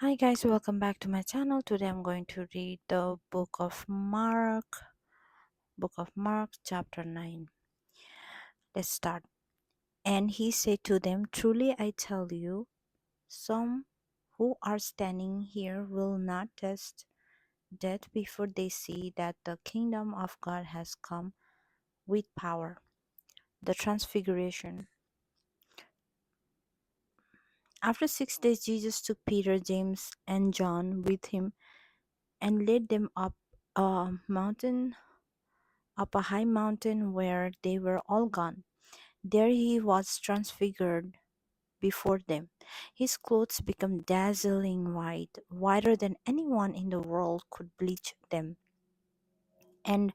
Hi guys, welcome back to my channel. Today I'm going to read the book of Mark chapter 9. Let's start. And he said to them, truly I tell you, some who are standing here will not taste death before they see that the kingdom of God has come with power. The Transfiguration. After 6 days Jesus took Peter, James and John with him and led them up a high mountain where they were all gone. There he was transfigured before them. His clothes became dazzling white, whiter than anyone in the world could bleach them. And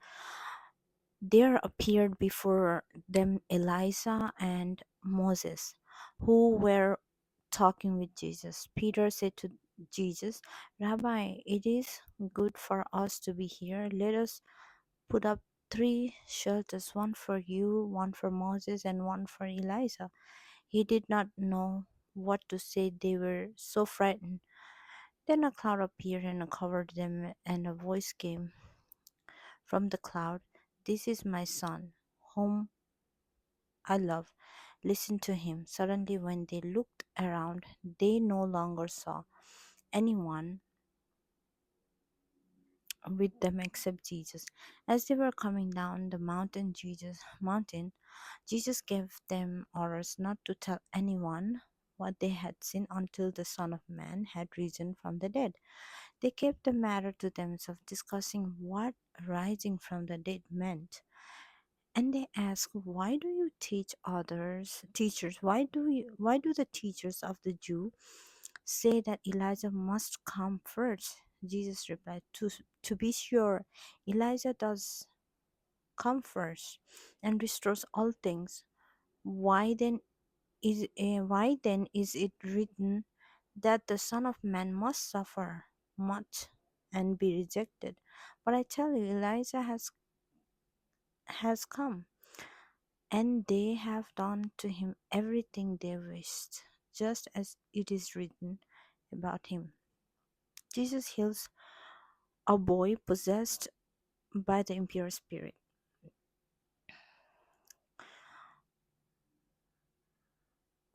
there appeared before them Elijah and Moses, who were talking with Jesus. Peter said to Jesus, Rabbi, it is good for us to be here. Let us put up three shelters, one for you, one for Moses, and one for Elijah. He did not know what to say. They were so frightened. Then a cloud appeared and covered them, and a voice came from the cloud, this is my son, whom I love. Listen to him. Suddenly, when they looked around, they no longer saw anyone with them except Jesus. As they were coming down the mountain, Jesus gave them orders not to tell anyone what they had seen until the Son of Man had risen from the dead. They kept the matter to themselves, discussing what rising from the dead meant. And they asked, "Why do you teach others, teachers? Why do the teachers of the Jew say that Elijah must come first?" Jesus replied, "To be sure, Elijah does come first and restores all things. Why then is it written that the Son of Man must suffer much and be rejected? But I tell you, Elijah has come, and they have done to him everything they wished, just as it is written about him." Jesus heals a boy possessed by the impure spirit.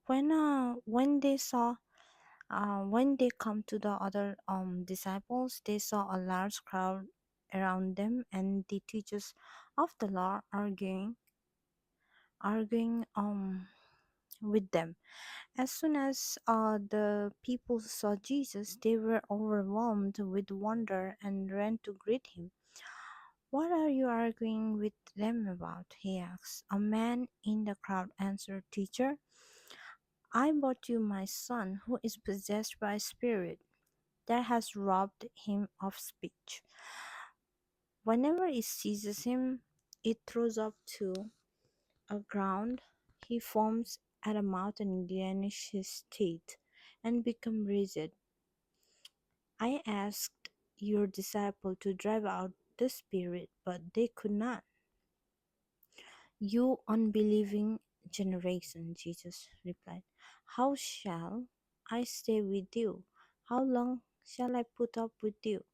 When they come to the other disciples, they saw a large crowd around them, and the teachers of the law arguing with them. As soon as the people saw Jesus, they were overwhelmed with wonder and ran to greet him. "What are you arguing with them about?" he asked. A man in the crowd answered, "Teacher, I brought you my son who is possessed by a spirit that has robbed him of speech. Whenever it seizes him, it throws up to a ground. He foams at the mouth and gnash his teeth and become rigid. I asked your disciple to drive out the spirit, but they could not." "You unbelieving generation," Jesus replied, "how shall I stay with you? How long shall I put up with you?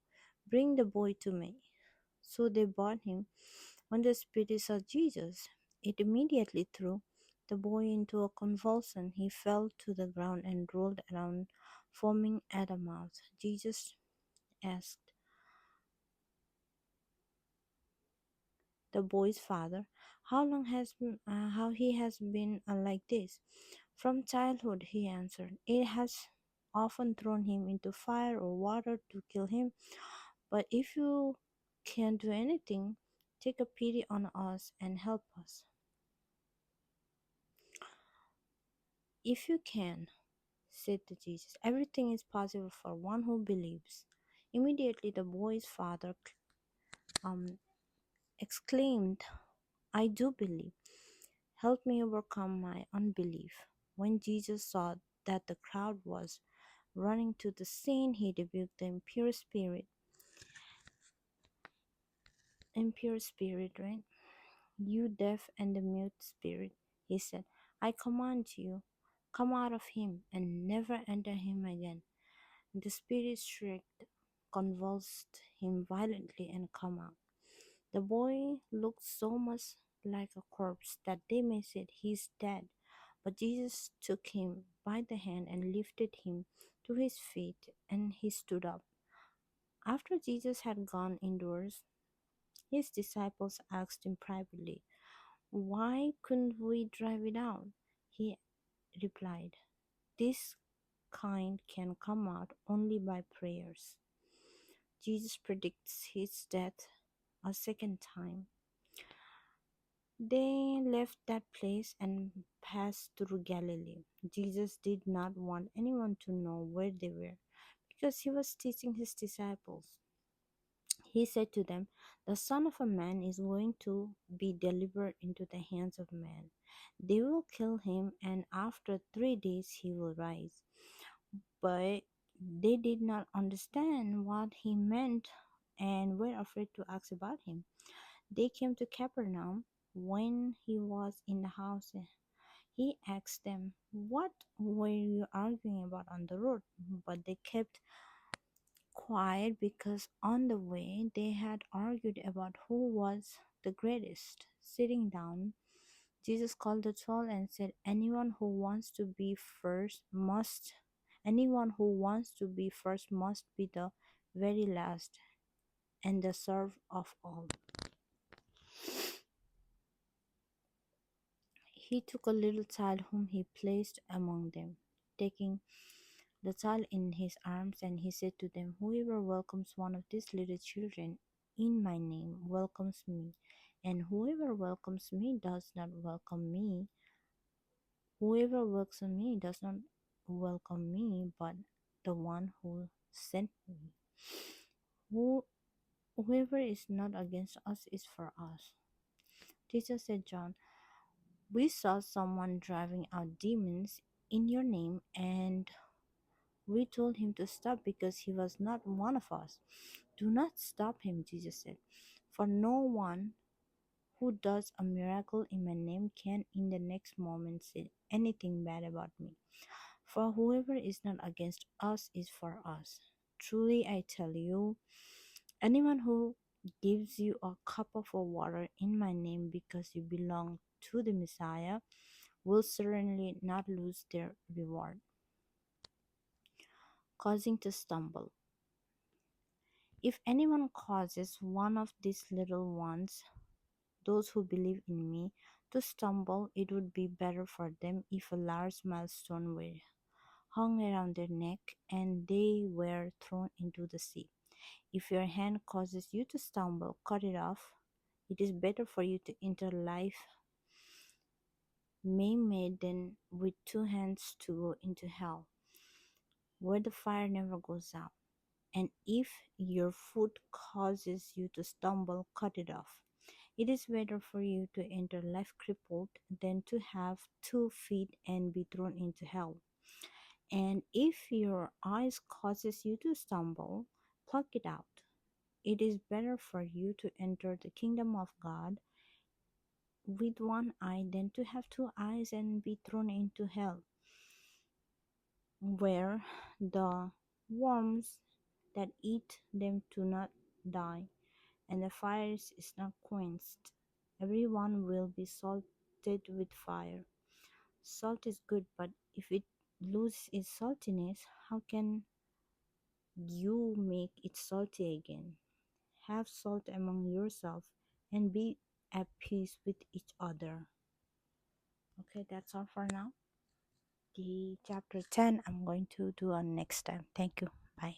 Bring the boy to me." So they brought him. When the spirit saw Jesus, it immediately threw the boy into a convulsion. He fell to the ground and rolled around, foaming at the mouth. Jesus asked the boy's father how he has been like this. "From childhood," he answered. "It has often thrown him into fire or water to kill him. But if you can do anything, take a pity on us and help us." "If you can," said the Jesus, "everything is possible for one who believes." Immediately the boy's father um, exclaimed, "I do believe. Help me overcome my unbelief." When Jesus saw that the crowd was running to the scene, he rebuked the impure spirit, right? "You deaf and the mute spirit," he said, "I command you, come out of him and never enter him again." The spirit shrieked, convulsed him violently, and come out. The boy looked so much like a corpse that they may said, "He is dead." But Jesus took him by the hand and lifted him to his feet, and he stood up. After Jesus had gone indoors, his disciples asked him privately, "Why couldn't we drive it out?" He replied, "This kind can come out only by prayers." Jesus predicts his death a second time. They left that place and passed through Galilee. Jesus did not want anyone to know where they were because he was teaching his disciples. He said to them, "The Son of a Man is going to be delivered into the hands of men. They will kill him, and after 3 days he will rise." But they did not understand what he meant and were afraid to ask about him. They came to Capernaum. When he was in the house, he asked them, "What were you arguing about on the road?" But they kept quiet because on the way they had argued about who was the greatest. Sitting down, Jesus called the 12 and said, Anyone who wants to be first must be the very last and the serve of all." He took a little child whom he placed among them, taking the child in his arms, and he said to them, "Whoever welcomes one of these little children in my name welcomes me, and whoever welcomes me does not welcome me. Whoever welcomes me does not welcome me, but the one who sent me. Who, whoever is not against us is for us." Jesus said, "John, we saw someone driving out demons in your name, and we told him to stop because he was not one of us." "Do not stop him," Jesus said, "for no one who does a miracle in my name can in the next moment say anything bad about me. For whoever is not against us is for us. Truly I tell you, anyone who gives you a cup of water in my name because you belong to the Messiah will certainly not lose their reward." Causing to stumble. If anyone causes one of these little ones, those who believe in me, to stumble, it would be better for them if a large millstone were hung around their neck and they were thrown into the sea. If your hand causes you to stumble, cut it off. It is better for you to enter life maimed than with two hands to go into hell, where the fire never goes out. And if your foot causes you to stumble, cut it off. It is better for you to enter life crippled than to have 2 feet and be thrown into hell. And if your eyes causes you to stumble, pluck it out. It is better for you to enter the kingdom of God with one eye than to have 2 eyes and be thrown into hell, where the worms that eat them do not die, and the fire is not quenched. Everyone will be salted with fire. Salt is good, but if it loses its saltiness, how can you make it salty again? Have salt among yourself and be at peace with each other. Okay, that's all for now. The chapter 10 I'm going to do on next time. Thank you. Bye.